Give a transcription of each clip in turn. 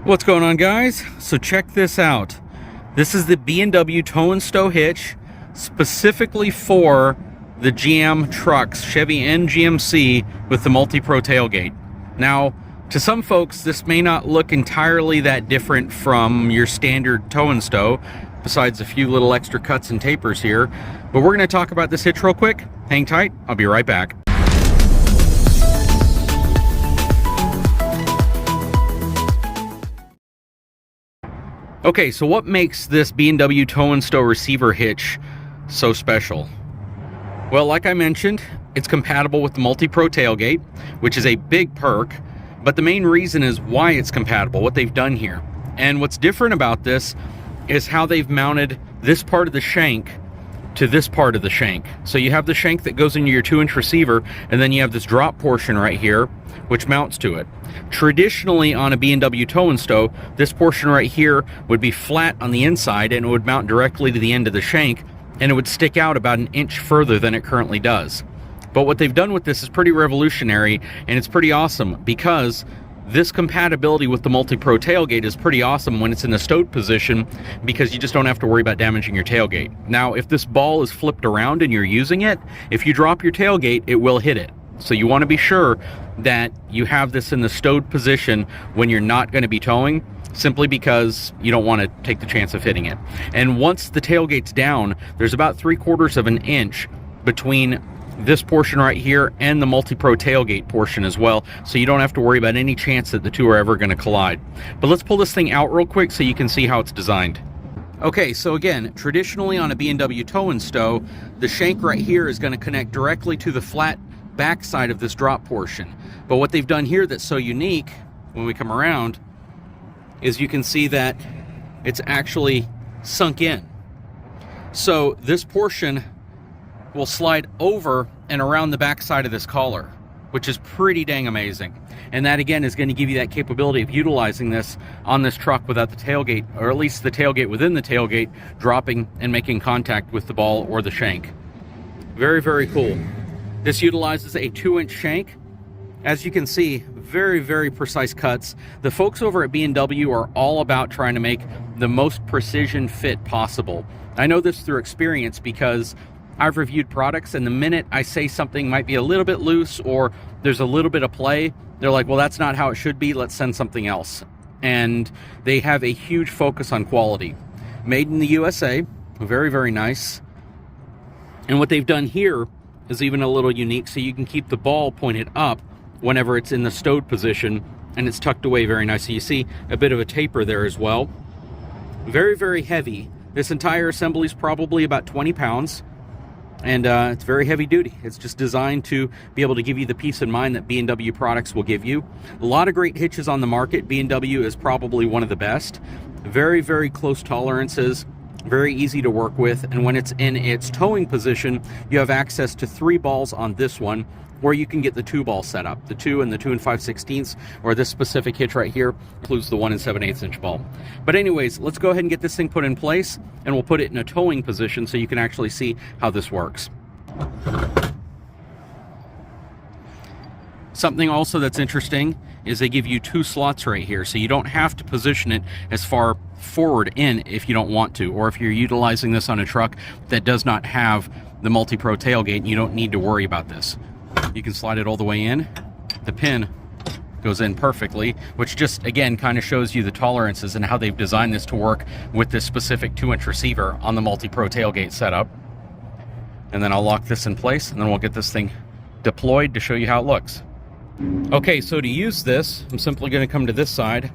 What's going on, guys? So check this out. This is the B&W tow and stow hitch specifically for the GM trucks, Chevy and GMC, with the multi-pro tailgate. Now, to some folks, this may not look entirely that different from your standard tow and stow, besides a few little extra cuts and tapers here. But we're going to talk about this hitch real quick. Hang tight. I'll be right back. Okay, so what makes this B&W tow and stow receiver hitch so special? Well, like I mentioned, it's compatible with the multi-pro tailgate, which is a big perk, but the main reason is why it's compatible, what they've done here. And what's different about this is how they've mounted this part of the shank to this part of the shank. So you have the shank that goes into your 2-inch receiver, and then you have this drop portion right here, which mounts to it. Traditionally, on a B&W tow and stow, this portion right here would be flat on the inside, and it would mount directly to the end of the shank, and it would stick out about an inch further than it currently does. But what they've done with this is pretty revolutionary, and it's pretty awesome, because this compatibility with the multi-pro tailgate is pretty awesome when it's in a stowed position, because you just don't have to worry about damaging your tailgate. Now, if this ball is flipped around and you're using it, if you drop your tailgate, it will hit it. So you want to be sure that you have this in the stowed position when you're not going to be towing, simply because you don't want to take the chance of hitting it. And once the tailgate's down, there's about 3/4 of an inch between this portion right here and the multi-pro tailgate portion as well, so you don't have to worry about any chance that the two are ever going to collide. But let's pull this thing out real quick so you can see how it's designed. Okay, so again, traditionally on a B&W tow and stow, the shank right here is going to connect directly to the flat backside of this drop portion. But what they've done here that's so unique, when we come around, is you can see that it's actually sunk in. So this portion will slide over and around the backside of this collar, which is pretty dang amazing. And that again is going to give you that capability of utilizing this on this truck without the tailgate, or at least the tailgate within the tailgate, dropping and making contact with the ball or the shank. Very, very cool. This utilizes a 2-inch shank. As you can see, very, very precise cuts. The folks over at B&W are all about trying to make the most precision fit possible. I know this through experience because I've reviewed products, and the minute I say something might be a little bit loose or there's a little bit of play, they're like, well, that's not how it should be, let's send something else. And they have a huge focus on quality. Made in the USA, very, very nice. And what they've done here is even a little unique, so you can keep the ball pointed up whenever it's in the stowed position, and it's tucked away very nicely. You see a bit of a taper there as well. Very, very heavy. This entire assembly is probably about 20 pounds, and it's very heavy duty. It's just designed to be able to give you the peace of mind that B&W products will give you. A lot of great hitches on the market. B&W is probably one of the best. Very, very close tolerances. Very easy to work with, and when it's in its towing position, you have access to 3 balls on this one, or you can get the 2-ball setup, the 2 and the 2 5/16, or this specific hitch right here includes the 1 7/8 inch ball. But anyways, let's go ahead and get this thing put in place, and we'll put it in a towing position so you can actually see how this works. Something also that's interesting is they give you 2 slots right here, so you don't have to position it as far forward in if you don't want to, or if you're utilizing this on a truck that does not have the multi-pro tailgate, you don't need to worry about this. You can slide it all the way in. The pin goes in perfectly, which just again kind of shows you the tolerances and how they've designed this to work with this specific 2-inch receiver on the multi-pro tailgate setup. And then I'll lock this in place, and then we'll get this thing deployed to show you how it looks. Okay, so to use this, I'm simply going to come to this side,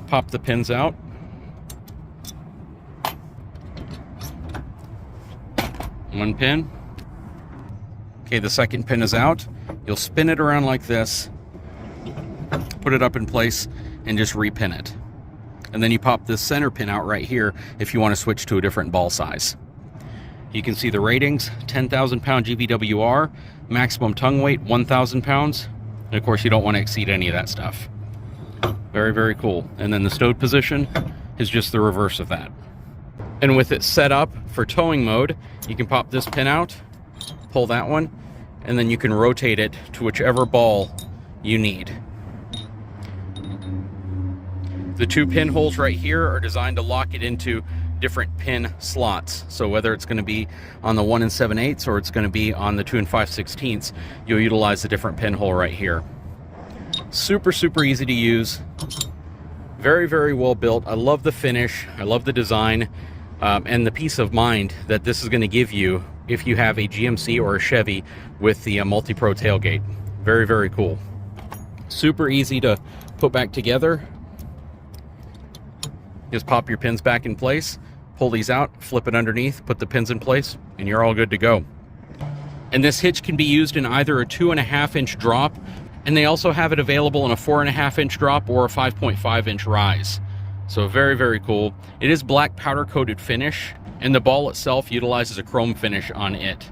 pop the pins out. One pin. Okay, the second pin is out. You'll spin it around like this, put it up in place, and just repin it. And then you pop this center pin out right here if you want to switch to a different ball size. You can see the ratings, 10,000 pound GVWR, maximum tongue weight, 1,000 pounds. And of course, you don't want to exceed any of that stuff. Very, very cool. And then the stowed position is just the reverse of that. And with it set up for towing mode, you can pop this pin out, pull that one, and then you can rotate it to whichever ball you need. The 2 pinholes right here are designed to lock it into different pin slots. So whether it's going to be on the 1 7/8 or it's going to be on the 2 5/16, you'll utilize the different pinhole right here. Super, super easy to use. Very, very well built. I love the finish. I love the design, and the peace of mind that this is going to give you if you have a GMC or a Chevy with the multi-pro tailgate. Very, very cool. Super easy to put back together. Just pop your pins back in place, pull these out, flip it underneath, put the pins in place, and you're all good to go. And this hitch can be used in either a 2.5-inch drop, and they also have it available in a 4.5-inch drop or a 5.5-inch rise. So very, very cool. It is black powder coated finish, and the ball itself utilizes a chrome finish on it.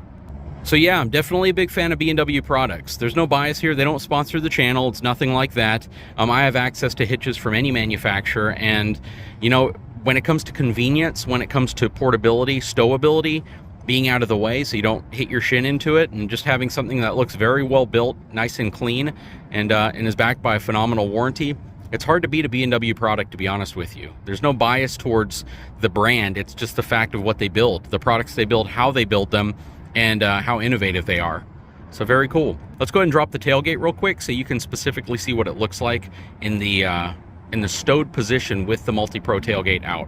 So yeah, I'm definitely a big fan of B&W products. There's no bias here. They don't sponsor the channel. It's nothing like that. I have access to hitches from any manufacturer, and you know, when it comes to convenience, when it comes to portability, stowability, being out of the way so you don't hit your shin into it, and just having something that looks very well built, nice and clean, and is backed by a phenomenal warranty, it's hard to beat a B&W product, to be honest with you. There's no bias towards the brand. It's just the fact of what they build, the products they build, how they build them, and how innovative they are. So very cool. Let's go ahead and drop the tailgate real quick so you can specifically see what it looks like in the stowed position with the multi-pro tailgate out.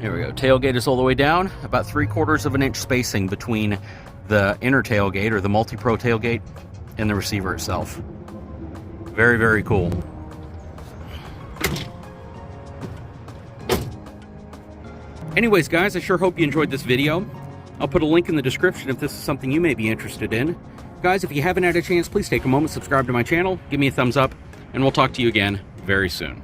Here we go. Tailgate is all the way down, about 3/4 of an inch spacing between the inner tailgate or the multi-pro tailgate and the receiver itself. Very, very cool. Anyways, guys, I sure hope you enjoyed this video. I'll put a link in the description if this is something you may be interested in. Guys, if you haven't had a chance, please take a moment, subscribe to my channel, give me a thumbs up, and we'll talk to you again very soon.